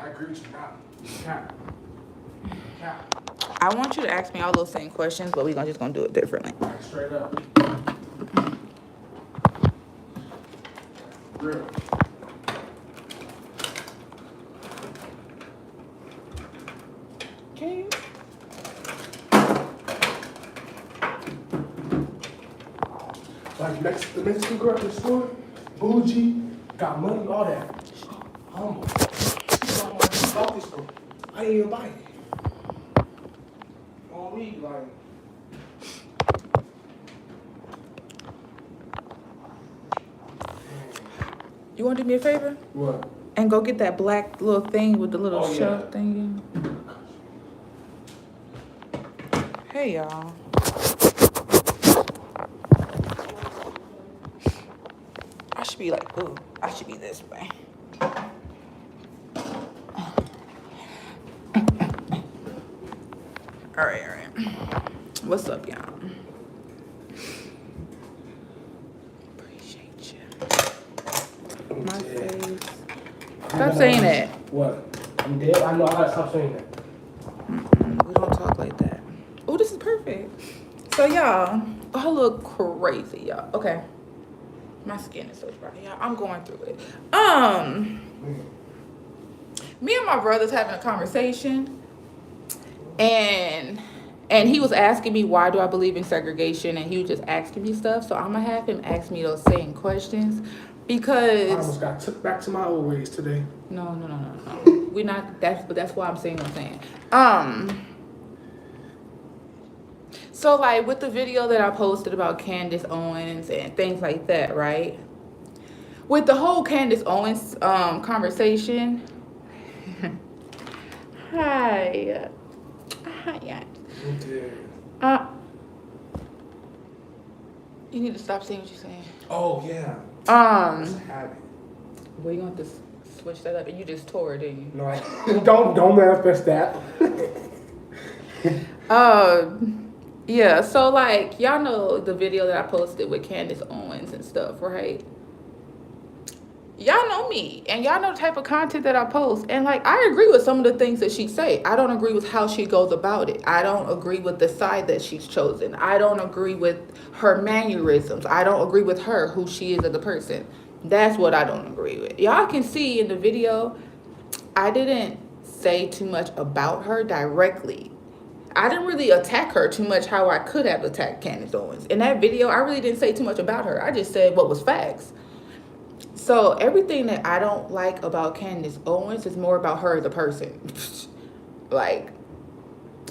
I agree with you now. Cap. I want you to ask me all those same questions, but we're just gonna do it differently. Like, straight up. Real. Okay. Like the Mexican girl at the store, bougie, got money, all that. Humble. She bought this store. I didn't even buy it. On me, like. You want to do me a favor? What? And go get that black little thing with the little shelf thing. Hey, y'all. I should be like, ooh, I should be this way. All right. What's up, y'all? Appreciate you. My face. Stop saying that. What? I'm dead? I know I gotta stop saying that. We don't talk like that. Oh, this is perfect. So, y'all, I look crazy, y'all. Okay. My skin is so dry, y'all. I'm going through it. Me and my brother's having a conversation, and he was asking me why do I believe in segregation, and he was just asking me stuff. So I'm gonna have him ask me those same questions because I almost got took back to my old ways today. No. We're not. That's why I'm saying what I'm saying. So like with the video that I posted about Candace Owens and things like that, right? With the whole Candace Owens conversation. Hi. Okay. You need to stop saying what you're saying. Oh yeah. It's a habit. Well, you want to switch that up, and you just tore it, didn't you? No, don't manifest that. Yeah. So like y'all know the video that I posted with Candace Owens and stuff, right? Y'all know me, and y'all know the type of content that I post, and like I agree with some of the things that she say. I don't agree with how she goes about it. I don't agree with the side that she's chosen. I don't agree with her mannerisms. I don't agree with her, who she is as a person. That's what I don't agree with. Y'all can see in the video, I didn't say too much about her directly. I didn't really attack her too much how I could have attacked Candace Owens. In that video, I really didn't say too much about her. I just said what was facts. So everything that I don't like about Candace Owens is more about her as a person. Like,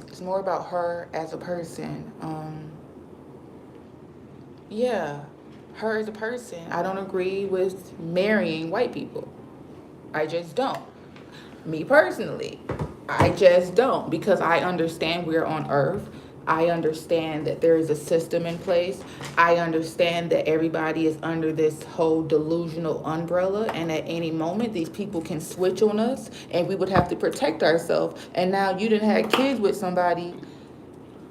it's more about her as a person. Yeah, her as a person. I don't agree with marrying white people. I just don't. Me personally, I just don't, because I understand we're on Earth. I understand that there is a system in place. I understand that everybody is under this whole delusional umbrella, and at any moment these people can switch on us and we would have to protect ourselves. And now you didn't have kids with somebody,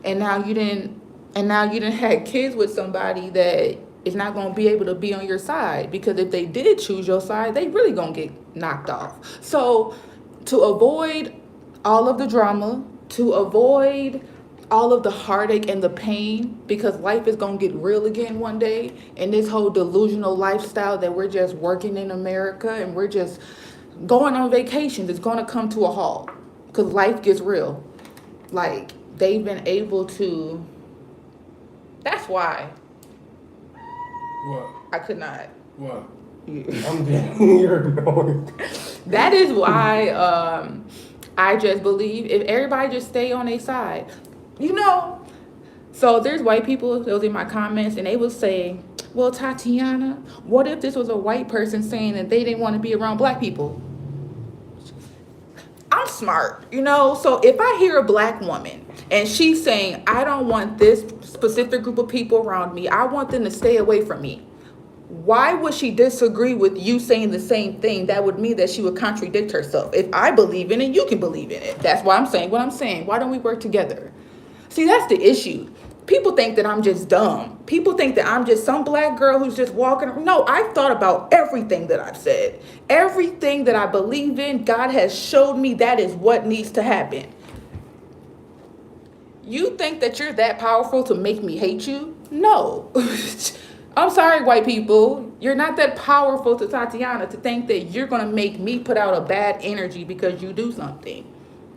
and now you didn't have kids with somebody that is not going to be able to be on your side, because if they did choose your side, they really going to get knocked off. So to avoid all of the drama, to avoid all of the heartache and the pain, because life is going to get real again one day, and this whole delusional lifestyle that we're just working in America and we're just going on vacations is going to come to a halt, because life gets real. Like, they've been able to, that's why What? I could not. What? I'm dead. You're annoying. That is why I just believe if everybody just stay on their side, you know. So there's white people that was in my comments, and they was saying, well, Tatiana, what if this was a white person saying that they didn't want to be around black people? I'm smart, you know. So if I hear a black woman and she's saying, I don't want this specific group of people around me, I want them to stay away from me, why would she disagree with you saying the same thing? That would mean that she would contradict herself. If I believe in it, you can believe in it. That's why I'm saying what I'm saying. Why don't we work together? See, that's the issue. People think that I'm just dumb. People think that I'm just some black girl who's just walking. No, I've thought about everything that I've said. Everything that I believe in, God has showed me that is what needs to happen. You think that you're that powerful to make me hate you? No. I'm sorry, white people. You're not that powerful to Tatiana to think that you're going to make me put out a bad energy because you do something.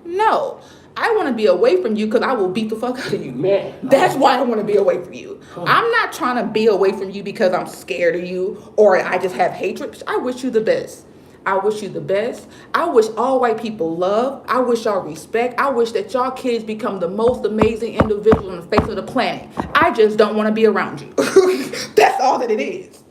No. I want to be away from you because I will beat the fuck out of you. Man. That's why I want to be away from you. I'm not trying to be away from you because I'm scared of you or I just have hatred. I wish you the best. I wish you the best. I wish all white people love. I wish y'all respect. I wish that y'all kids become the most amazing individual on the face of the planet. I just don't want to be around you. That's all that it is.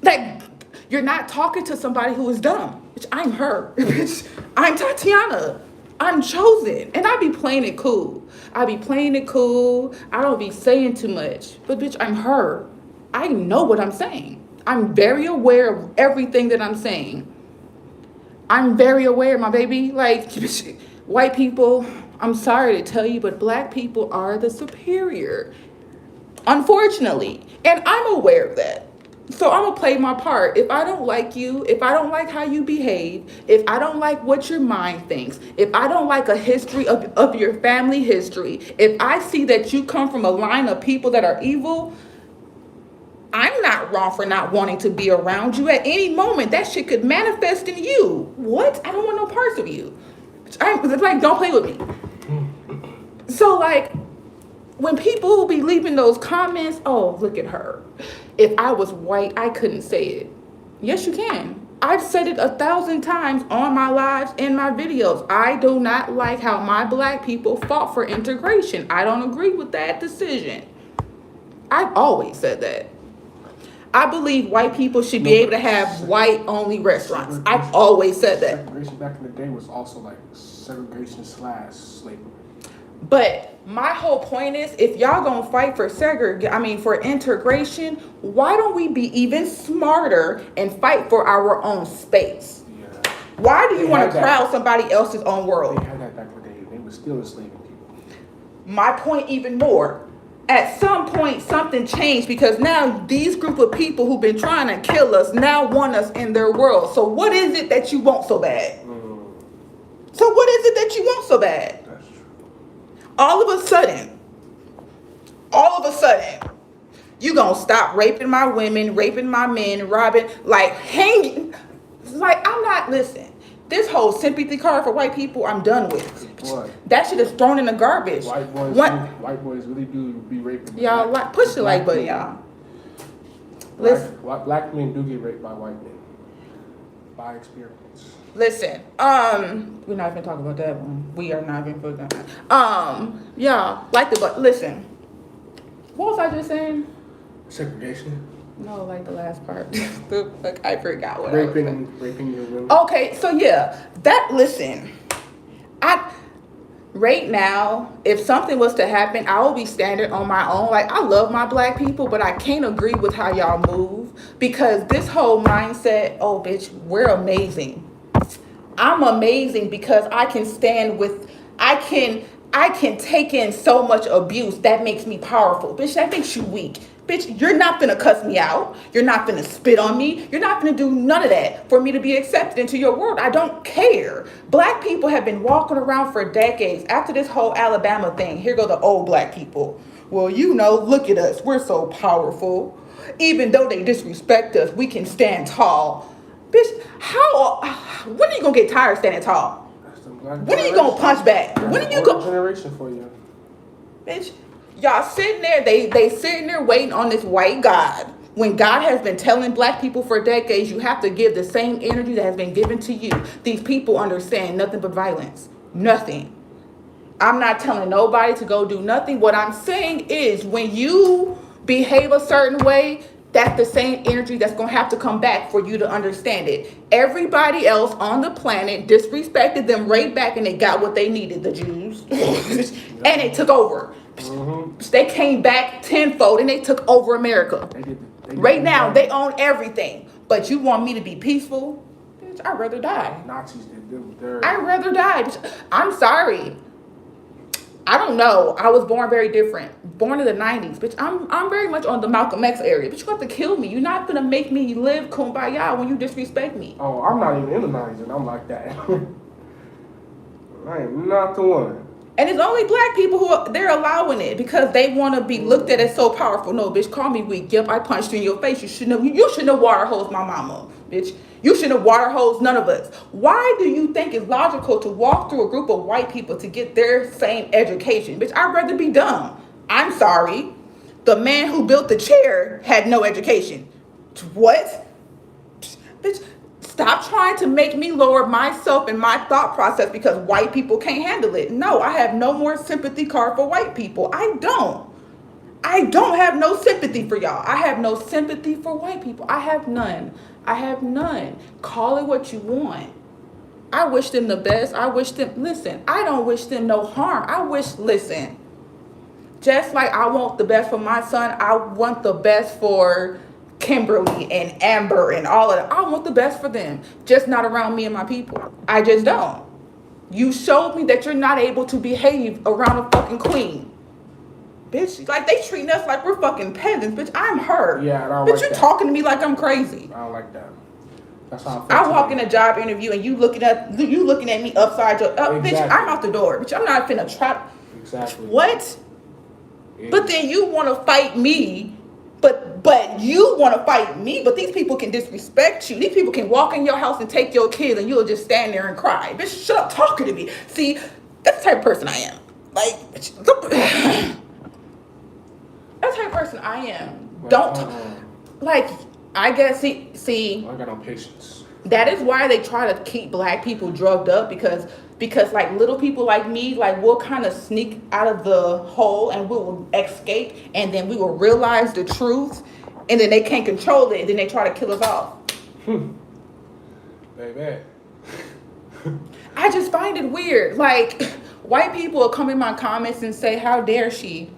Like, you're not talking to somebody who is dumb. Bitch, I'm her. Bitch, I'm Tatiana. I'm chosen. And I be playing it cool. I be playing it cool. I don't be saying too much. But bitch, I'm her. I know what I'm saying. I'm very aware of everything that I'm saying. I'm very aware, my baby. Like, white people, I'm sorry to tell you, but black people are the superior. Unfortunately. And I'm aware of that. So I'm going to play my part. If I don't like you, if I don't like how you behave, if I don't like what your mind thinks, if I don't like a history of your family history, if I see that you come from a line of people that are evil, I'm not wrong for not wanting to be around you. At any moment, that shit could manifest in you. What? I don't want no parts of you. Like, don't play with me. So, like, when people be leaving those comments, oh, look at her. If I was white, I couldn't say it. Yes, you can. I've said it 1,000 times on my lives, in my videos. I do not like how my black people fought for integration. I don't agree with that decision. I've always said that. I believe white people should be able to have white-only restaurants. I've always said that. Segregation back in the day was also like segregation / slavery. But my whole point is, if y'all gonna fight for for integration, why don't we be even smarter and fight for our own space? Yeah. Why do you want to crowd somebody else's own world? They had that back in the day. They were still enslaving people. My point even more. At some point, something changed because now these group of people who've been trying to kill us now want us in their world. So what is it that you want so bad? So what is it that you want so bad? That's true. All of a sudden, you gonna stop raping my women, raping my men, robbing, like hanging. Like, I'm not, listen, this whole sympathy card for white people, I'm done with. What? That shit is thrown in the garbage. White boys really do be raping. Y'all, like, push the like button, y'all. Listen. Black men do get raped by white men. By experience. Listen, we're not even talking about that one. We are not even putting that. Y'all, like the but listen. What was I just saying? Segregation. No, like the last part. Like, I forgot what raping your women. Okay, so yeah, listen. Right now, if something was to happen, I will be standing on my own. Like, I love my black people, but I can't agree with how y'all move because this whole mindset, oh, bitch, we're amazing. I'm amazing because I can I can take in so much abuse. That makes me powerful. Bitch, that makes you weak. Bitch, you're not gonna cuss me out. You're not gonna spit on me. You're not gonna do none of that for me to be accepted into your world. I don't care. Black people have been walking around for decades. After this whole Alabama thing, here go the old black people. Well, look at us. We're so powerful. Even though they disrespect us, we can stand tall. Bitch, when are you gonna get tired standing tall? When are you gonna punch back? When are you gonna generation for you? Bitch, y'all sitting there, they sitting there waiting on this white God. When God has been telling black people for decades, you have to give the same energy that has been given to you. These people understand nothing but violence. Nothing. I'm not telling nobody to go do nothing. What I'm saying is when you behave a certain way, that's the same energy that's going to have to come back for you to understand it. Everybody else on the planet disrespected them right back and they got what they needed, the Jews. And they took over. Mm-hmm. They came back tenfold and they took over America. Right now, they own everything. But you want me to be peaceful? Bitch, I'd rather die. Nazis did them. I'd rather die. I'm sorry. I don't know. I was born very different. Born in the 90s, bitch. I'm very much on the Malcolm X area. But you have to kill me. You're not gonna make me live kumbaya when you disrespect me. Oh, I'm not even in the 90s and I'm like that. I am not the one. And it's only black people who they're allowing it because they want to be looked at as so powerful. No, bitch, call me weak. Yep, I punched you in your face. You shouldn't have water hosed my mama, bitch. You shouldn't have water hosed none of us. Why do you think it's logical to walk through a group of white people to get their same education? Bitch, I'd rather be dumb. I'm sorry. The man who built the chair had no education. What? Bitch, stop trying to make me lower myself and my thought process because white people can't handle it. No, I have no more sympathy card for white people. I don't have no sympathy for y'all. I have no sympathy for white people. I have none. Call it what you want. I wish them the best. Listen, I don't wish them no harm. Listen, just like I want the best for my son, I want the best for Kimberly and Amber and all of that. I want the best for them, just not around me and my people. I just don't. You showed me that you're not able to behave around a fucking queen. Bitch, like they treating us like we're fucking peasants. Bitch, I'm her. Yeah, I don't bitch, like you that. talking to me like I'm crazy. I don't like that. That's how I feel. I walk in a job interview and you looking at me upside your up. Exactly. Bitch, I'm out the door. Bitch, I'm not finna try. Exactly. What? Yeah. But then you want to fight me. But you want to fight me, but these people can disrespect you. These people can walk in your house and take your kids and you'll just stand there and cry. Bitch, shut up talking to me. See, that's the type of person I am. Like, that's the type of person I am. Like, I guess, see. I got no patience. That is why they try to keep black people drugged up because like little people like me, like we'll kind of sneak out of the hole and we will escape and then we will realize the truth and then they can't control it and then they try to kill us off. Baby. I just find it weird. Like white people will come in my comments and say, how dare she?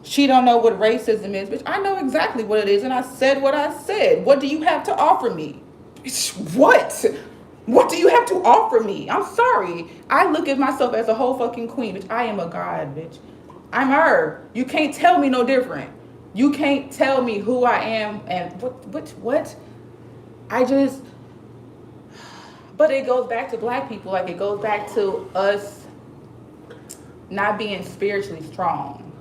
She don't know what racism is. Bitch, I know exactly what it is and I said what I said. What do you have to offer me? What? What do you have to offer me? I'm sorry. I look at myself as a whole fucking queen, bitch. I am a god, bitch. I'm her. You can't tell me no different. You can't tell me who I am and what? But it goes back to black people. Like it goes back to us not being spiritually strong.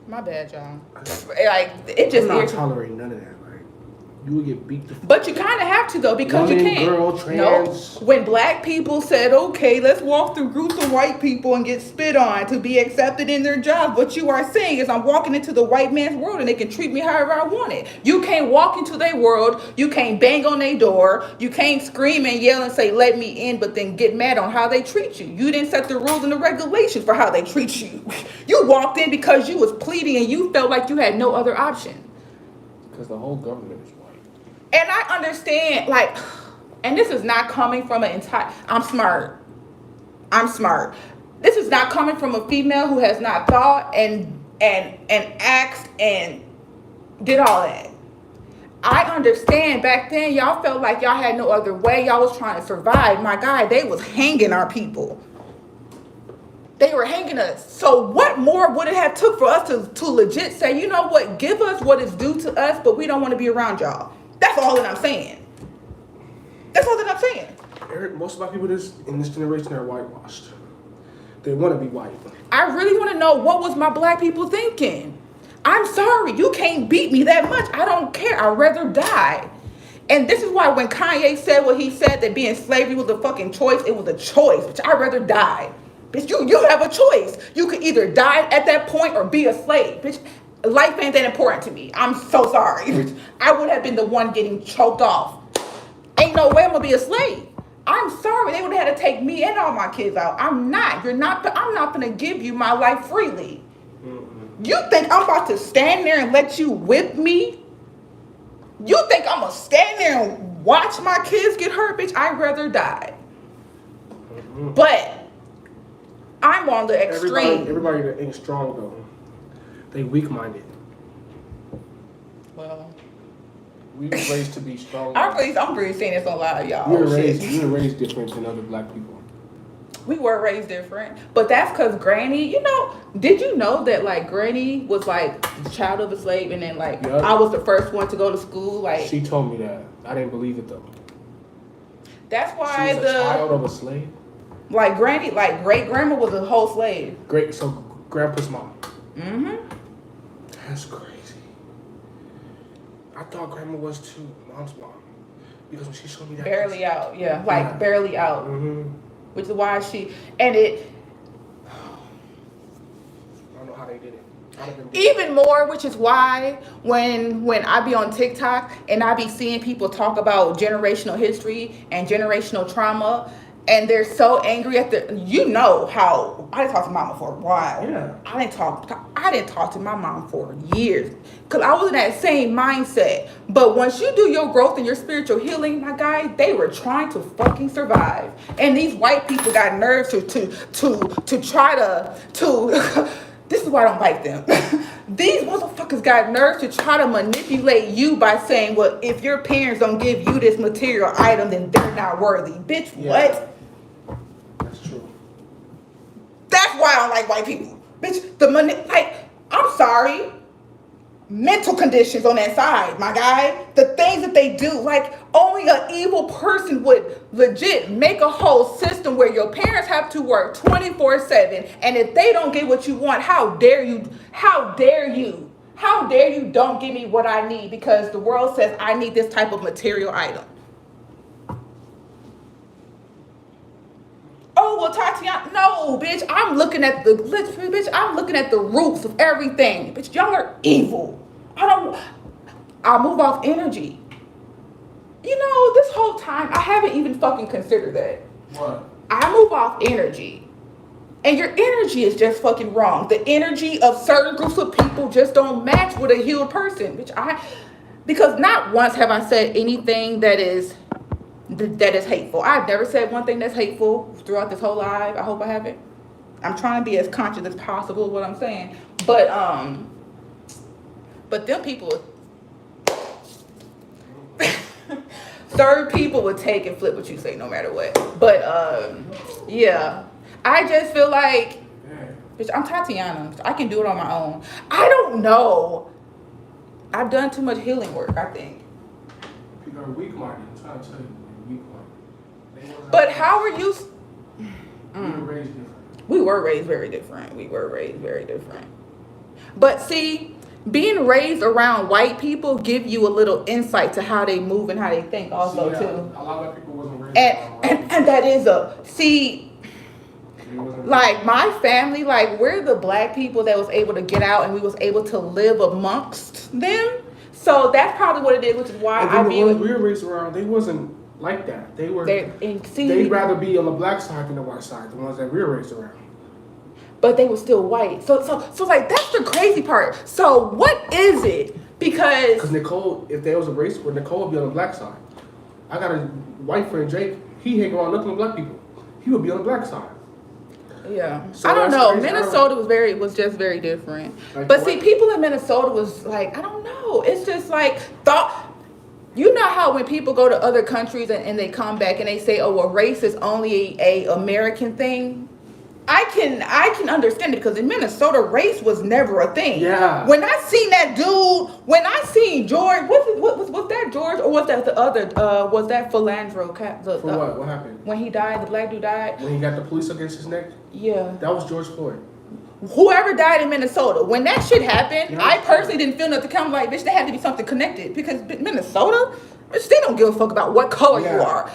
My bad, y'all. Like it just I'm not tolerating none of that. You would get beat the fuck. But you kind of have to though because Woman, you can't. girl, trans. No, when black people said, "Okay, let's walk through groups of white people and get spit on to be accepted in their jobs," what you are saying is, I'm walking into the white man's world and they can treat me however I want it. You can't walk into their world. You can't bang on their door. You can't scream and yell and say, "Let me in," but then get mad on how they treat you. You didn't set the rules and the regulations for how they treat you. You walked in because you was pleading and you felt like you had no other option. Because the whole government is white. And I understand, like, and this is not coming from I'm smart. This is not coming from a female who has not thought and asked and did all that. I understand back then y'all felt like y'all had no other way. Y'all was trying to survive. My God, they was hanging our people. They were hanging us. So what more would it have took for us to legit say, you know what, give us what is due to us, but we don't want to be around y'all. That's all that I'm saying. Eric, most of our people in this generation are whitewashed. They want to be white. I really want to know what was my black people thinking. I'm sorry, you can't beat me that much. I don't care. I'd rather die. And this is why when Kanye said what he said, that being slavery was a fucking choice, it was a choice. Bitch, I'd rather die. Bitch, you have a choice. You could either die at that point or be a slave. Bitch, life ain't that important to me. I'm so sorry. I would have been the one getting choked off. Ain't no way I'm gonna be a slave. I'm sorry. They would have had to take me and all my kids out. I'm not. I'm not gonna give you my life freely. Mm-hmm. You think I'm about to stand there and let you whip me? You think I'm gonna stand there and watch my kids get hurt? Bitch, I'd rather die. Mm-hmm. But I'm on the extreme. Everybody that ain't strong though. They weak-minded. Well, we were raised to be strong. I'm really saying this on live, y'all. We were raised different than other black people. We were raised different, but that's because Granny. Did you know that like Granny was like the child of a slave, and then like Yep. I was the first one to go to school. Like She told me that. I didn't believe it though. that's She why was a child of a slave. like Granny, like great grandma was a whole slave. Great. So grandpa's mom. Mm-hmm. That's crazy. I thought grandma was too. Mom's mom. Because when she showed me that. Barely out, yeah, like barely out, Mm-hmm. which is why and it. I don't know how they did it. Even more, which is why when I be on TikTok and I be seeing people talk about generational history and generational trauma, and they're so angry at how I didn't talk to mama for a while. Yeah. I didn't talk to my mom for years because I was in that same mindset. But once you do your growth and your spiritual healing, my guy, they were trying to fucking survive, and these white people got nerves to try to This is why I don't like them. These motherfuckers got nerves to try to manipulate you by saying, well, if your parents don't give you this material item, then they're not worthy. Bitch, Yeah. what? That's true. That's why I don't like white people. Bitch, I'm sorry. Mental conditions on that side, my guy. The things that they do, like only an evil person would legit make a whole system where your parents have to work 24/7, and if they don't get what you want, how dare you don't give me what I need because the world says I need this type of material item. Oh well, Tatiana, no, bitch. I'm looking at the roots of everything. Bitch, y'all are evil. I move off energy. This whole time I haven't even fucking considered that. What? I move off energy. And your energy is just fucking wrong. The energy of certain groups of people just don't match with a healed person. Because not once have I said anything that is hateful. I've never said one thing that's hateful throughout this whole life. I hope I haven't. I'm trying to be as conscious as possible of what I'm saying. But them people, third people would take and flip what you say no matter what. But yeah, I just feel like, bitch, I'm Tatiana. I can do it on my own. I don't know. I've done too much healing work, I think. People are weak-minded. I'm trying to tell you, weak-minded. But how are you? We were raised different. We were raised very different. But see, being raised around white people give you a little insight to how they move and how they think also too. A lot of people wasn't raised and that is like my family, like we're the black people that was able to get out and we was able to live amongst them. So that's probably what it is, which is why we were raised around, they wasn't like that. They'd rather be on the black side than the white side, the ones that we were raised around. But they were still white. So like that's the crazy part. So what is it? Because Nicole, if there was a race where Nicole would be on the black side. I got a white friend, Jake, he hang around nothing but black people. He would be on the black side. Yeah. So I don't know. crazy. Minnesota was just very different. Like but what? see, people in Minnesota was like, I don't know. It's just like you know how when people go to other countries and they come back and they say, oh, well, race is only a American thing. I can understand it because in Minnesota, race was never a thing. Yeah. When I seen that dude, when I seen George, was that George or was that the other? Was that Philandro? What happened? When he died, the black dude died. When he got the police against his neck. Yeah. That was George Floyd. Whoever died in Minnesota, when that shit happened, I personally didn't feel nothing come like, bitch, there had to be something connected because Minnesota, bitch, they don't give a fuck about what color you are.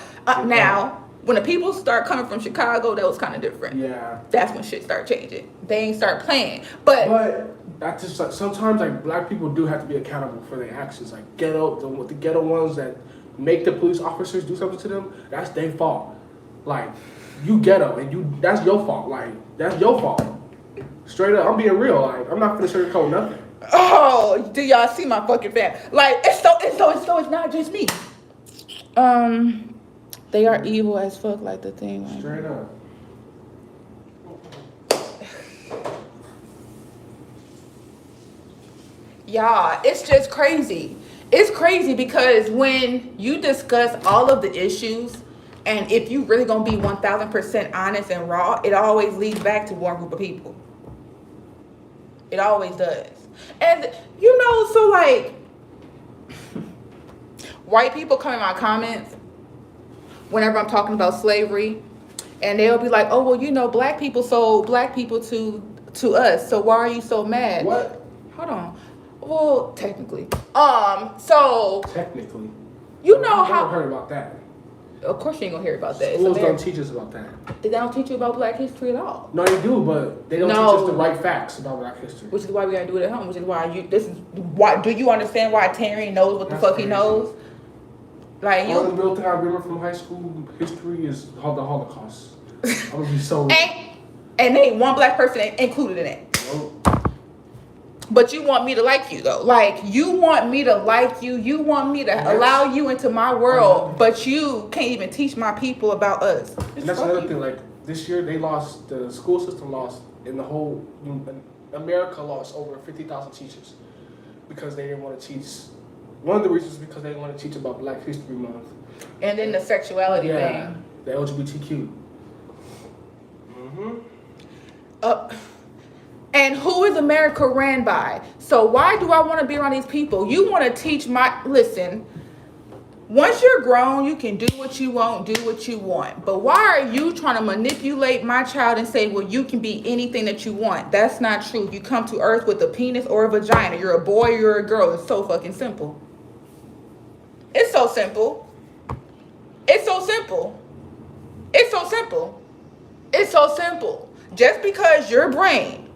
Now. When the people start coming from Chicago, that was kind of different. Yeah. That's when shit start changing. They ain't start playing. But that's just like sometimes like black people do have to be accountable for their actions. Like the ghetto ones that make the police officers do something to them, that's their fault. Like you ghetto and that's your fault. Like that's your fault. Straight up, I'm being real. Like I'm not finna sugarcoat nothing. Oh, do y'all see my fucking fam? Like it's not just me. They are evil as fuck, like the thing. Right? Straight up. Yeah, it's just crazy. It's crazy because when you discuss all of the issues And if you really gonna be 1000% honest and raw, it always leads back to one group of people. It always does. And you know, so like white people come in my comments whenever I'm talking about slavery, and they'll be like, "Oh, well, you know, black people sold black people to us. So why are you so mad?" What? Hold on. Well, technically. So Technically. you know I've how never heard about that. of course you ain't gonna hear about that. Schools don't teach us about that. They don't teach you about black history at all. No, they do, but they don't No. teach us the right facts about black history. Which is why we gotta do it at home, which is why do you understand why Terry knows what the That's fuck crazy. he knows? Like The you only real thing I remember from high school history is the Holocaust. I'm gonna be so. and ain't one black person included in it. Nope. But you want me to like you though. Like you want me to like you. You want me to allow you into my world, but you can't even teach my people about us. And that's another thing. Like this year, the school system lost, in the whole America lost over 50,000 teachers because they didn't want to teach. One of the reasons is because they didn't want to teach about Black History Month. And then the sexuality thing. The LGBTQ. And who is America ran by? So why do I want to be around these people? You want to teach listen, once you're grown, you can do what you want, do what you want. But why are you trying to manipulate my child and say, well, you can be anything that you want? That's not true. You come to earth with a penis or a vagina. You're a boy, you're a girl. It's so fucking simple. It's so simple. It's so simple. It's so simple. It's so simple. Just because your brain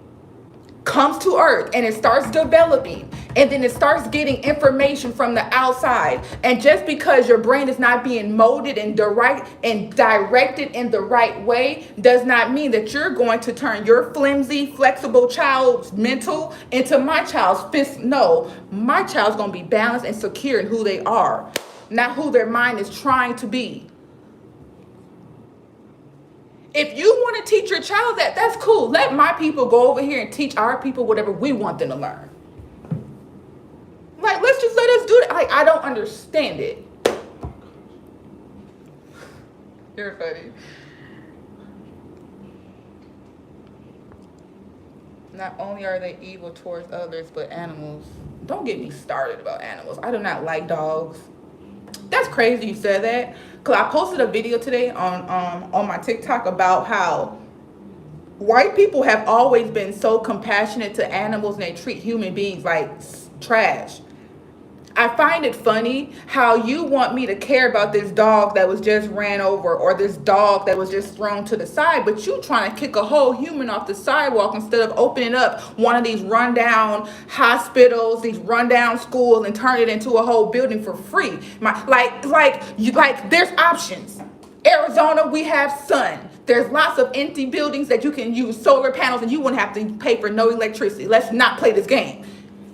comes to earth and it starts developing and then it starts getting information from the outside, and just because your brain is not being molded and directed in the right way does not mean that you're going to turn your flimsy, flexible child's mental into my child's fist. No, my child's going to be balanced and secure in who they are, not who their mind is trying to be. If you want to teach your child that's cool. Let my people go over here and teach our people whatever we want them to learn. Like, let's just let us do that. Like, I don't understand it. You're funny. Not only are they evil towards others, but animals. Don't get me started about animals. I do not like dogs. That's crazy you said that. Cause I posted a video today on my TikTok about how white people have always been so compassionate to animals and they treat human beings like trash. I find it funny how you want me to care about this dog that was just ran over or this dog that was just thrown to the side, but you trying to kick a whole human off the sidewalk instead of opening up one of these rundown hospitals, these rundown schools, and turn it into a whole building for free. There's options. Arizona, we have sun. There's lots of empty buildings that you can use solar panels and you wouldn't have to pay for no electricity. Let's not play this game.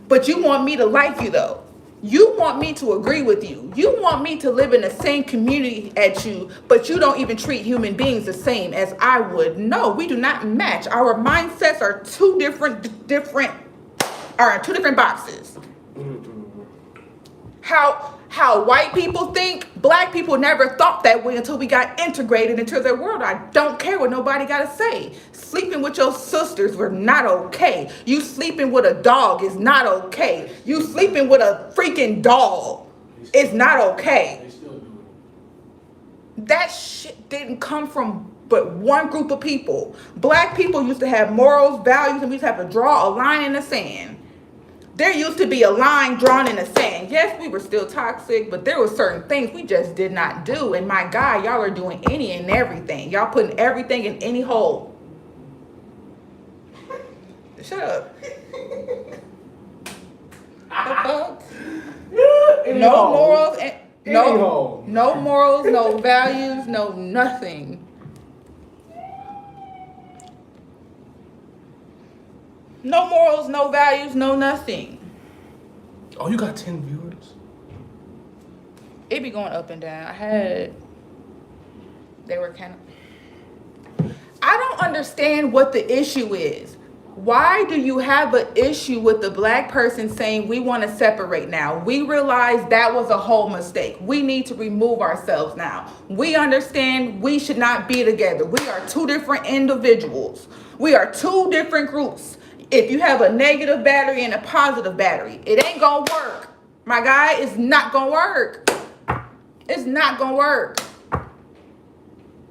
But you want me to like you though. You want me to agree with you. You want me to live in the same community as you, but you don't even treat human beings the same as I would. No, we do not match. Our mindsets are two different boxes. How white people think, black people never thought that way until we got integrated into their world. I don't care what nobody got to say. Sleeping with your sisters were not okay. You sleeping with a dog is not okay. You sleeping with a freaking dog is not okay. That shit didn't come from but one group of people. Black people used to have morals, values, and we used to have to draw a line in the sand. There used to be a line drawn in the sand. Yes, we were still toxic, but there were certain things we just did not do. And my God, y'all are doing any and everything. Y'all putting everything in any hole. Shut up. No morals, no morals, no values, no nothing. No morals, no values, no nothing. Oh, you got 10 viewers? It be going up and down. They were kind of... I don't understand what the issue is. why do you have an issue with the black person saying we want to separate now? We realize that was a whole mistake. We need to remove ourselves now. We understand we should not be together. We are two different individuals. We are two different groups. If you have a negative battery and a positive battery, it ain't gonna work. My guy, it's not gonna work. It's not gonna work.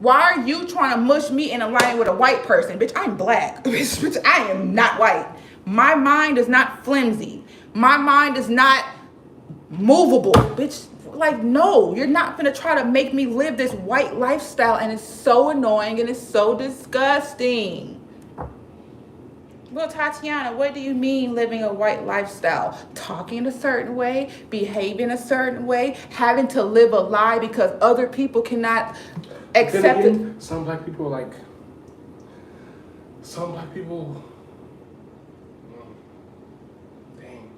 Why are you trying to mush me in a line with a white person? Bitch, I'm black. Bitch, I am not white. My mind is not flimsy. My mind is not movable. Bitch, like, no, you're not gonna try to make me live this white lifestyle. And it's so annoying and it's so disgusting. Well, Tatiana, what do you mean living a white lifestyle? Talking a certain way, behaving a certain way, having to live a lie because other people cannot accept it. Some black people like. Some black people. Dang.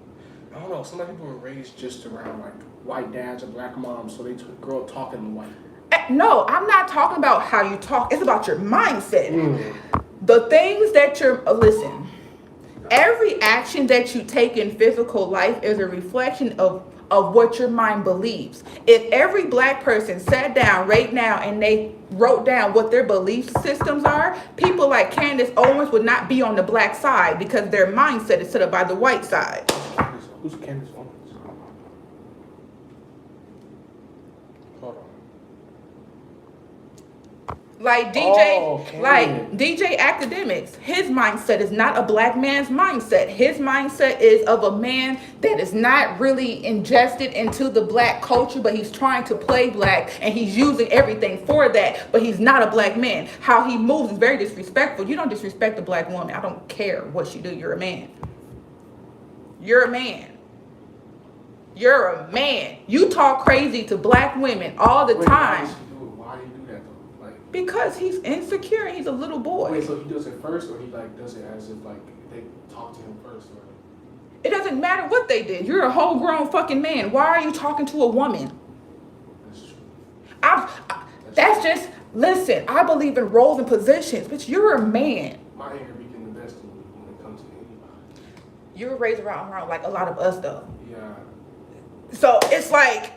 I don't know. Some black people were raised just around like white dads or black moms, so they grow up talking white. No, I'm not talking about how you talk. It's about your mindset. The things that listen, every action that you take in physical life is a reflection of what your mind believes. If every black person sat down right now and they wrote down what their belief systems are, people like Candace Owens would not be on the black side because their mindset is set up by the white side. Who's Candace Owens? Hold on. Like DJ Academics, his mindset is not a black man's mindset. His mindset is of a man that is not really ingested into the black culture, but he's trying to play black and he's using everything for that, but he's not a black man. How he moves is very disrespectful. You don't disrespect a black woman. I don't care what you do. You're a man. You're a man. You're a man. You talk crazy to black women all the time. Why do you do that though? Like, because he's insecure and he's a little boy. Wait, so he does it first, or he like does it as if like they talk to him first? Or? It doesn't matter what they did. You're a whole grown fucking man. Why are you talking to a woman? That's true. That's just, listen, I believe in roles and positions, but you're a man. My anger became the best when it comes to anybody. You were raised around like a lot of us though. Yeah. So it's like,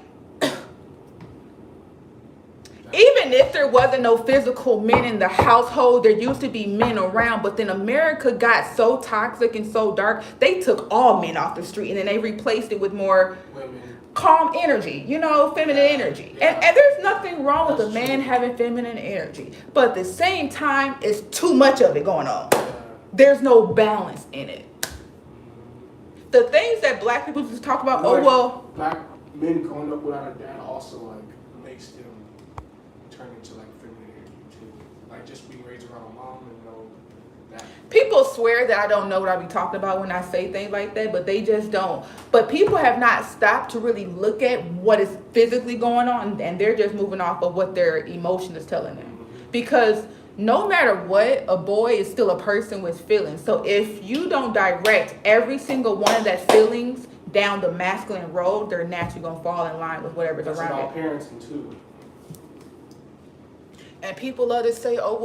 even if there wasn't no physical men in the household, there used to be men around, but then America got so toxic and so dark, they took all men off the street and then they replaced it with more women. Calm energy, feminine energy. Yeah. And there's nothing wrong with a man having feminine energy, but at the same time, it's too much of it going on. Yeah. There's no balance in it. The things that black people just talk about, black men growing up without a dad also like makes them turn into like feminine energy too. Like just being raised around a mom and know that. People swear that I don't know what I be talking about when I say things like that, but they just don't. But people have not stopped to really look at what is physically going on, and they're just moving off of what their emotion is telling them. Because no matter what, a boy is still a person with feelings. So if you don't direct every single one of that feelings down the masculine road, they're naturally going to fall in line with whatever's That's around about it. parenting too. And people love to say, "Oh,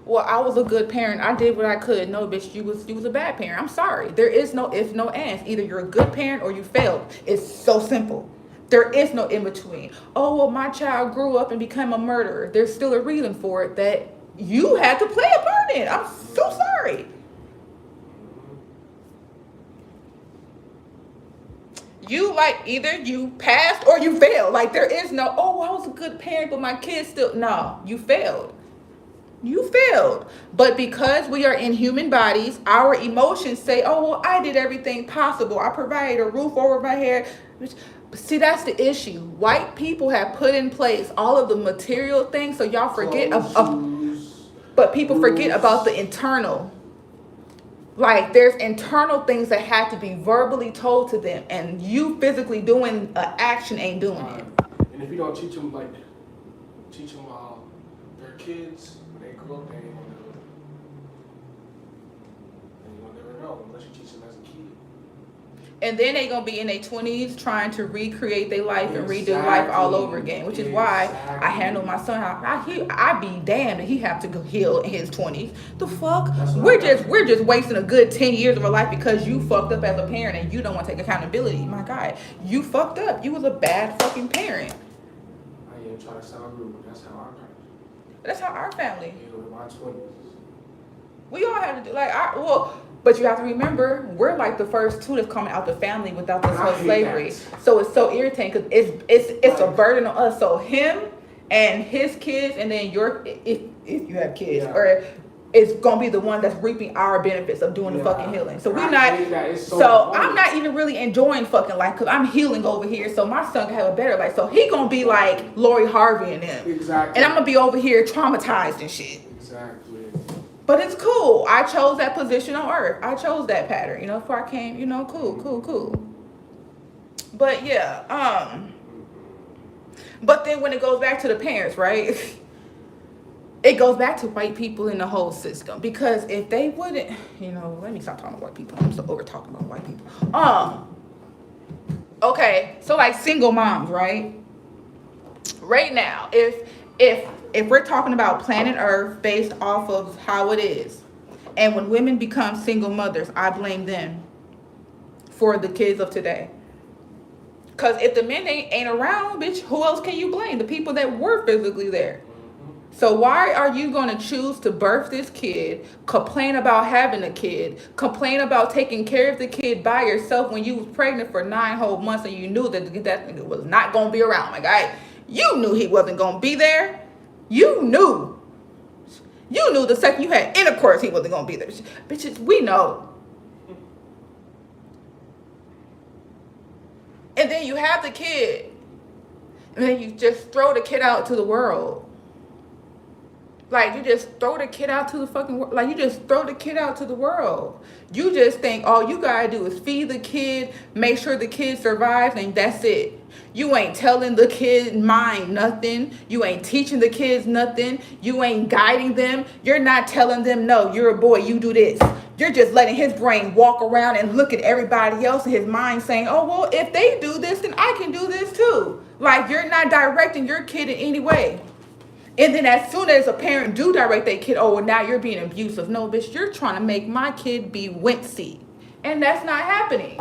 well, I was a good parent. I did what I could." No, bitch, you was a bad parent. I'm sorry. There is no ifs, no ands. Either you're a good parent or you failed. It's so simple. There is no in between. Oh, well, my child grew up and became a murderer. There's still a reason for it that you had to play a part in. I'm so sorry. You either you passed or you failed. Like there is no, oh, I was a good parent, but my kids still, no, you failed. You failed. But because we are in human bodies, our emotions say, oh, well, I did everything possible. I provided a roof over my head. See, that's the issue. White people have put in place all of the material things, so y'all forget but people forget about the internal. Like there's internal things that have to be verbally told to them, and you physically doing an action ain't doing it. And if you don't teach them while they're kids, when they grow up, they ain't gonna know. And you'll never know unless you teach them as a kid. And then they gonna be in their 20s trying to recreate their life and redo life all over again, which is why I handle my son. I be damned if he have to go heal in his 20s. The fuck? We're just wasting a good 10 years of our life because you fucked up as a parent and you don't want to take accountability. My God, you fucked up. You was a bad fucking parent. I ain't trying to sound rude, but That's how our family. in my 20s. We all have to do but you have to remember, we're like the first two that's coming out the family without this whole slavery. So it's so irritating because it's a burden on us. So him and his kids, and then if you have kids, or it's gonna be the one that's reaping our benefits of doing the fucking healing. So we're not. So I'm not even really enjoying fucking life because I'm healing over here. So my son can have a better life. So he gonna be like Lori Harvey and them. Exactly. And I'm gonna be over here traumatized and shit. Exactly. But it's cool. I chose that position on earth. I chose that pattern. Before I came, cool. But yeah, but then when it goes back to the parents, right? It goes back to white people in the whole system. Because if they wouldn't, let me stop talking about white people. I'm so over talking about white people. Okay, so like single moms, right? Right now, if we're talking about planet Earth based off of how it is, and when women become single mothers, I blame them for the kids of today. Because if the men ain't around, bitch, who else can you blame? The people that were physically there. So why are you going to choose to birth this kid, complain about having a kid, complain about taking care of the kid by yourself when you was pregnant for 9 whole months and you knew that nigga was not going to be around? My guy, you knew he wasn't going to be there. You knew the second you had intercourse he wasn't gonna be there. Bitches, we know. And then you have the kid, and then you just throw the kid out to the world. Like, you just throw the kid out to the fucking world. Like, you just throw the kid out to the world. You just think all you gotta do is feed the kid, make sure the kid survives, and that's it. You ain't telling the kid mind nothing. You ain't teaching the kids nothing. You ain't guiding them. You're not telling them, no, you're a boy, you do this. You're just letting his brain walk around and look at everybody else in his mind saying, oh, well, if they do this, then I can do this too. Like, you're not directing your kid in any way. And then as soon as a parent do direct their kid, oh, well, now you're being abusive. No, bitch, you're trying to make my kid be wincy. And that's not happening.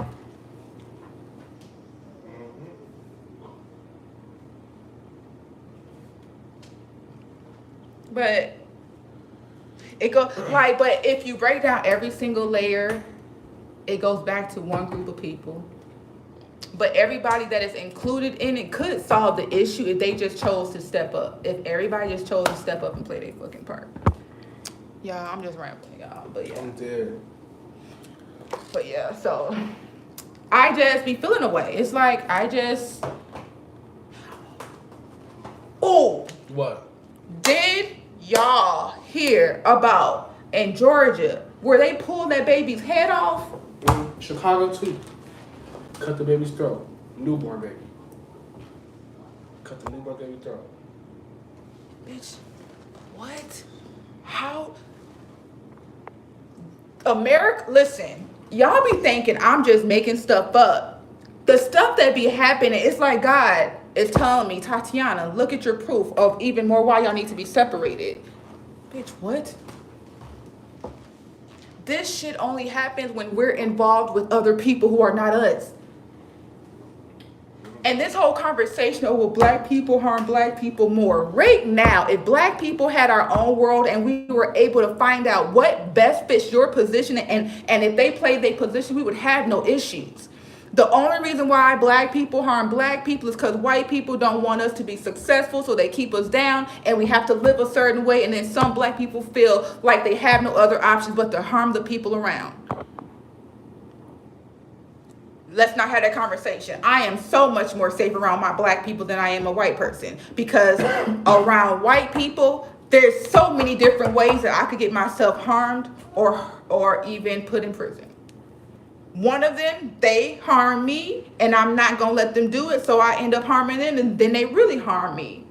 But it goes like, but if you break down every single layer, it goes back to one group of people. But everybody that is included in it could solve the issue if they just chose to step up. If everybody just chose to step up and play their fucking part. Yeah, I'm just rambling, y'all. But yeah. I'm dead. But yeah, so I just be feeling away. It's like oh. What? Did y'all hear about in Georgia where they pulled that baby's head off? Chicago too. Cut the baby's throat. Newborn baby. Cut the newborn baby's throat. Bitch, what? How? America, listen, y'all be thinking I'm just making stuff up. The stuff that be happening, it's like God is telling me, Tatiana, look at your proof of even more why y'all need to be separated. Bitch, what? This shit only happens when we're involved with other people who are not us. And this whole conversation, oh, will black people harm black people more? Right now, if black people had our own world and we were able to find out what best fits your position, and if they played their position, we would have no issues. The only reason why black people harm black people is because white people don't want us to be successful, so they keep us down, and we have to live a certain way, and then some black people feel like they have no other options but to harm the people around. Let's not have that conversation. I am so much more safe around my black people than I am a white person, because around white people, there's so many different ways that I could get myself harmed or even put in prison. One of them, they harm me and I'm not going to let them do it, so I end up harming them and then they really harm me.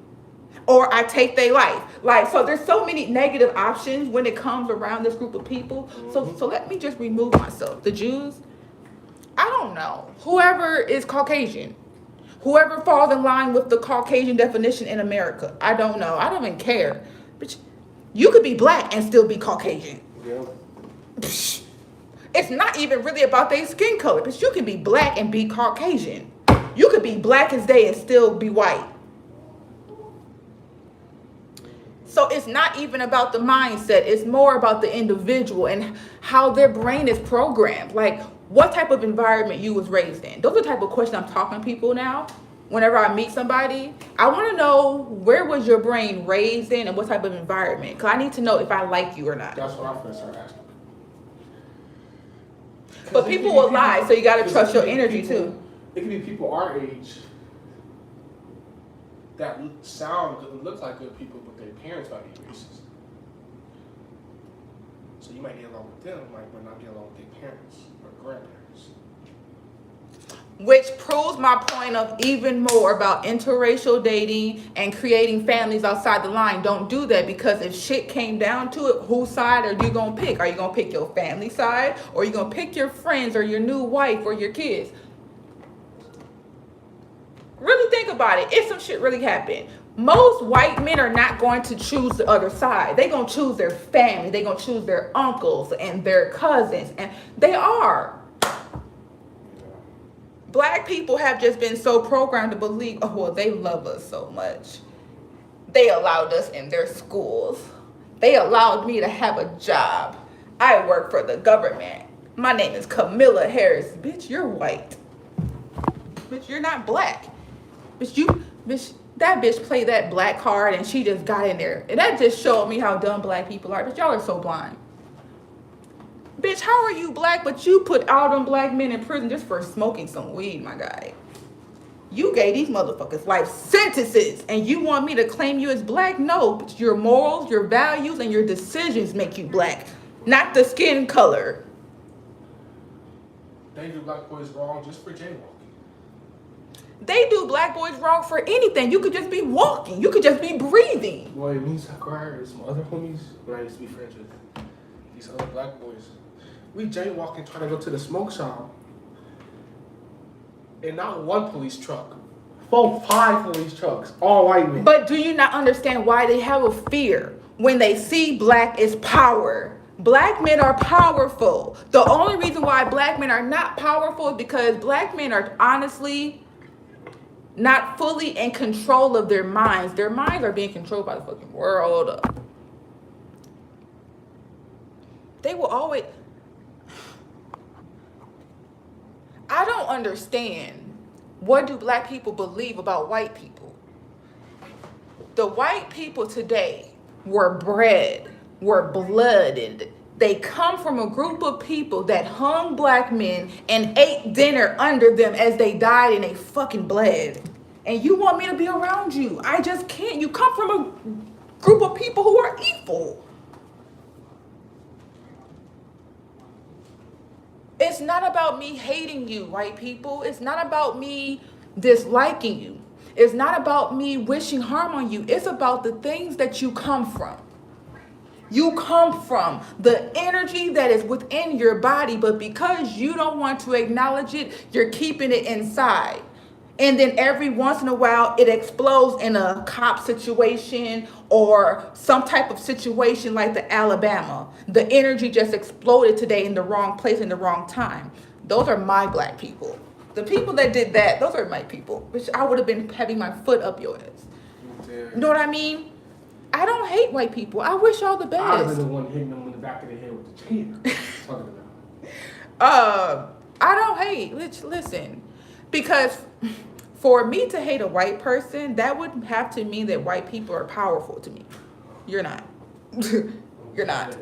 Or I take their life. Like, so there's so many negative options when it comes around this group of people. So let me just remove myself. The Jews, I don't know. Whoever is Caucasian. Whoever falls in line with the Caucasian definition in America. I don't know. I don't even care. But you could be black and still be Caucasian. Yeah. Psh, it's not even really about their skin color. But you can be black and be Caucasian. You could be black as day and still be white. So it's not even about the mindset. It's more about the individual and how their brain is programmed. Like what type of environment you was raised in. Those are the type of questions I'm talking to people now. Whenever I meet somebody, I want to know where was your brain raised in and what type of environment. Because I need to know if I like you or not. That's what I'm gonna start asking. But people will lie, so you got to trust your energy too. It can be people our age that sound good, look like good people, but their parents might be racist. So you might get along with them, but not get along with their parents or grandparents. Which proves my point of even more about interracial dating and creating families outside the line. Don't do that, because if shit came down to it, whose side are you going to pick? Are you going to pick your family side, or are you going to pick your friends or your new wife or your kids? Really think about it. If some shit really happened, most white men are not going to choose the other side. They're going to choose their family. They're going to choose their uncles and their cousins. And they are. Black people have just been so programmed to believe, oh, well, they love us so much. They allowed us in their schools. They allowed me to have a job. I work for the government. My name is Camilla Harris. Bitch, you're white. Bitch, you're not black. Bitch, that bitch played that black card and she just got in there. And that just showed me how dumb black people are. But y'all are so blind. Bitch, how are you black, but you put all them black men in prison just for smoking some weed, my guy? You gave these motherfuckers life sentences, and you want me to claim you as black? No, but your morals, your values, and your decisions make you black, not the skin color. They do black boys wrong just for jaywalking. They do black boys wrong for anything. You could just be walking. You could just be breathing. Boy, me, Zachariah, and some other homies, when I used to be friends with these other black boys, we jaywalking trying to go to the smoke shop, and not one police truck, 5 police trucks, all white men. But do you not understand why they have a fear when they see black is power? Black men are powerful. The only reason why black men are not powerful is because black men are honestly not fully in control of their minds. Their minds are being controlled by the fucking world. They will always... I don't understand. What do black people believe about white people? The white people today were bred, were blooded. They come from a group of people that hung black men and ate dinner under them as they died and they fucking bled. And you want me to be around you? I just can't. You come from a group of people who are evil. It's not about me hating you, white people. It's not about me disliking you. It's not about me wishing harm on you. It's about the things that you come from. You come from the energy that is within your body, but because you don't want to acknowledge it, you're keeping it inside. And then every once in a while, it explodes in a cop situation or some type of situation like the Alabama. The energy just exploded today in the wrong place in the wrong time. Those are my black people. The people that did that, those are my people, which I would have been having my foot up your ass. You know what I mean? I don't hate white people. I wish y'all the best. I was the one hitting them in the back of the head with the chair. Talking about. I don't hate. Listen, because for me to hate a white person, that would have to mean that white people are powerful to me. You're not. You're not.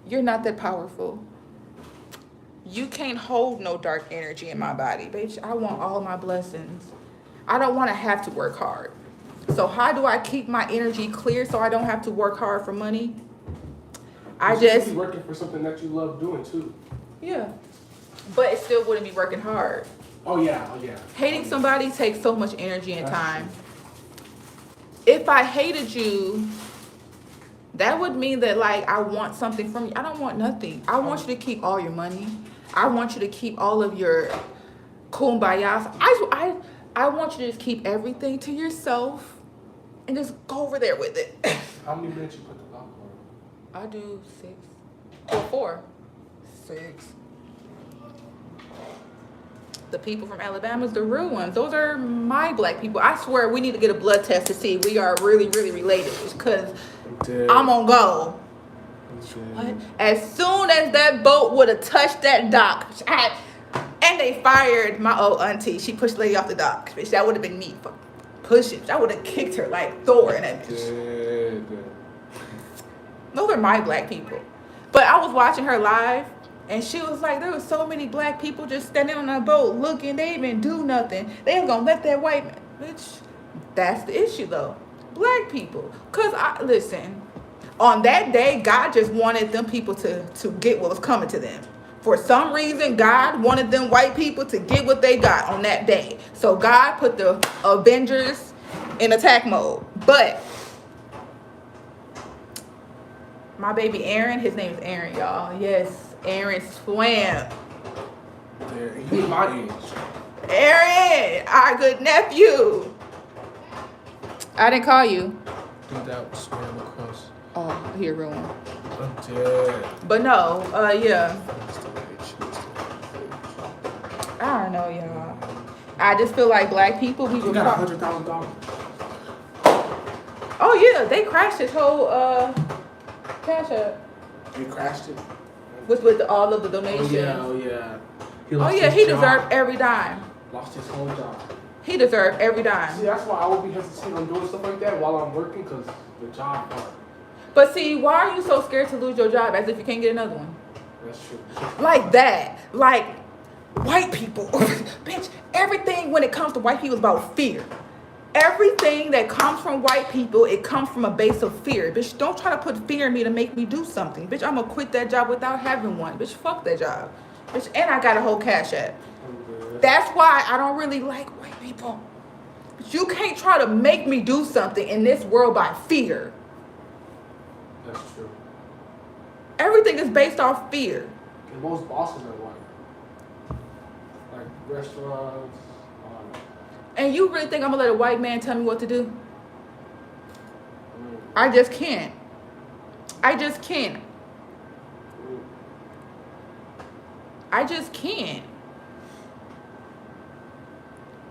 You're not that powerful. You can't hold no dark energy in my body, bitch. I want all my blessings. I don't want to have to work hard. So how do I keep my energy clear so I don't have to work hard for money? You should be working for something that you love doing too. Yeah. But it still wouldn't be working hard. Oh yeah. Hating somebody takes so much energy and time. If I hated you, that would mean that like I want something from you. I don't want nothing. I want you to keep all your money. I want you to keep all of your kumbayas. I want you to just keep everything to yourself and just go over there with it. How many minutes you put the lock on? I do 6 or 4. 6. The people from Alabama's the real ones. Those are my black people. I swear we need to get a blood test to see if we are really, really related. Because I'm gonna go. What? As soon as that boat would have touched that dock, and they fired my old auntie. She pushed the lady off the dock. Bitch, that would have been me. Pushing. I would have kicked her like Thor in that bitch. Those are my black people. But I was watching her live, and she was like, there was so many black people just standing on that boat looking. They didn't do nothing. They ain't gonna let that white man. Bitch, that's the issue though. Black people. Because, listen, on that day, God just wanted them people to get what was coming to them. For some reason, God wanted them white people to get what they got on that day. So God put the Avengers in attack mode. But my baby Aaron, his name is Aaron, y'all. Yes, Aaron Swam. He's my age. Aaron, our good nephew. I didn't call you. Dude, that was swam across. Oh, here, real one. I'm dead. But no, yeah. I don't know, y'all. I just feel like black people, we You got $100,000. Oh yeah, they crashed his whole cash app. They crashed it. With all of the donations. Oh yeah. He deserved every dime. Lost his whole job. He deserved every dime. See, that's why I would be hesitant on doing stuff like that while I'm working, because the job part. But see, why are you so scared to lose your job as if you can't get another one? That's true. Like that. Like white people. Bitch, everything when it comes to white people is about fear. Everything that comes from white people, it comes from a base of fear. Bitch, don't try to put fear in me to make me do something. Bitch, I'm gonna quit that job without having one. Bitch, fuck that job. Bitch, and I got a whole cash app. That's why I don't really like white people. But you can't try to make me do something in this world by fear. That's true. Everything is based off fear. And most bosses are white. Like restaurants. And you really think I'm gonna let a white man tell me what to do? I just can't. I just can't. I just can't.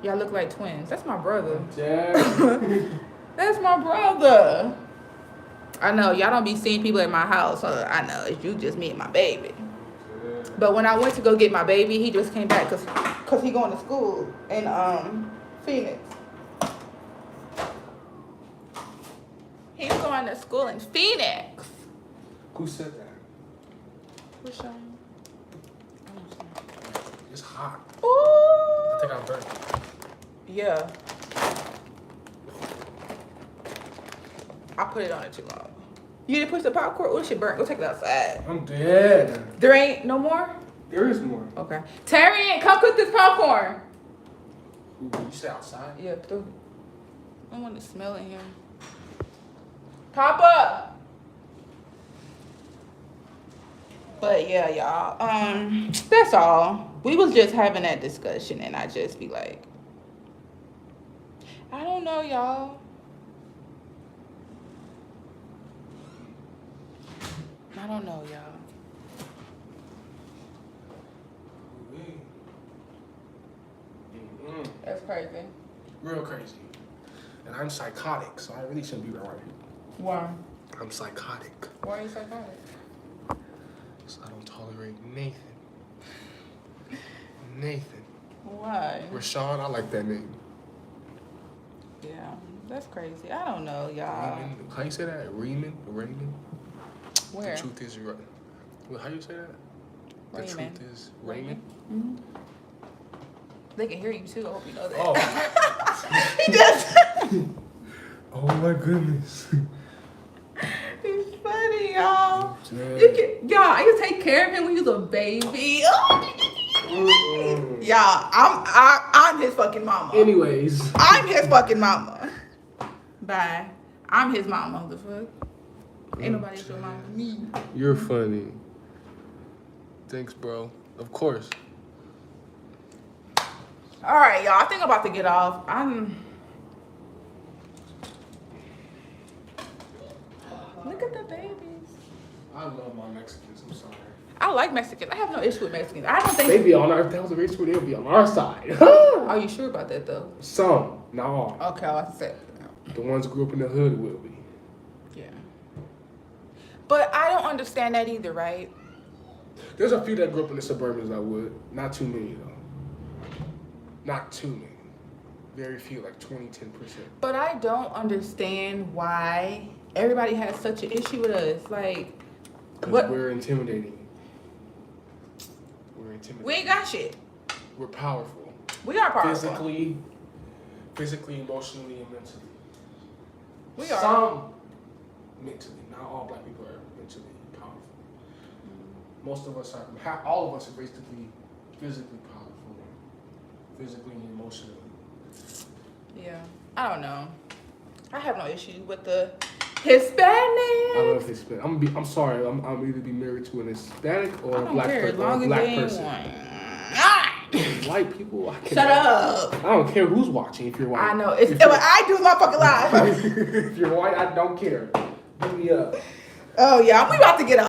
Y'all look like twins. That's my brother. Yeah. That's my brother. I know y'all don't be seeing people at my house. I know it's you, just me and my baby. But when I went to go get my baby, he just came back cause he going to school in Phoenix. He's going to school in Phoenix. Who said that? Who's showing? It's hot. Ooh. I think I'm burnt. Yeah. I put it on it too long. You didn't push the popcorn? Oh, shit burnt. Go take it outside. I'm dead. There ain't no more? There is more. Okay. Tarian, come cook this popcorn. Ooh, you say outside? Yeah, through. I don't want to smell it here. Papa. But yeah, y'all. That's all. We was just having that discussion, and I just be like, I don't know, y'all. I don't know, y'all. That's crazy. Real crazy. And I'm psychotic, so I really shouldn't be around people. Why? I'm psychotic. Why are you psychotic? So I don't tolerate Nathan. Nathan. Why? Rashawn, I like that name. Yeah, that's crazy. I don't know, y'all. Raymond, how you say that? Raymond? Where? The truth is, well, how you say that? Raymond. The truth is Raymond? Mm-hmm. They can hear you too. I hope you know that. Oh. He does. Oh my goodness. He's funny, y'all. Y'all, I used to take care of him when he was a baby. Y'all, I'm his fucking mama. Anyways. I'm his fucking mama. Bye. I'm his mama. The fuck? Ain't nobody your mama. Me. You're funny. Thanks, bro. Of course. All right, y'all. I think I'm about to get off. Look at the babies. I love my Mexicans. I'm sorry. I like Mexicans. I have no issue with Mexicans. I don't think They be on our. If that was a race war, they'll be on our side. Are you sure about that though? Some, not all. Okay, I'll say. The ones who grew up in the hood will be. Yeah. But I don't understand that either, right? There's a few that grew up in the suburbs that would. Not too many though. Not too many. Very few, like 10%. But I don't understand why everybody has such an issue with us. Like, Because we're intimidating. We're intimidating. We ain't got shit. We're powerful. We are powerful. Physically, emotionally, and mentally. We are. Some mentally. Not all black people are mentally powerful. Most of us are. All of us are basically physically powerful. Physically and emotionally. Yeah. I don't know. I have no issue with the Hispanic. I love Hispanic. I'm sorry. I'm either be married to an Hispanic or a black person. Or a black person. White people. I Shut up. I don't care who's watching. If you're white, I know. I do my fucking live. If you're white, I don't care. Beat me up. Oh yeah, we about to get off.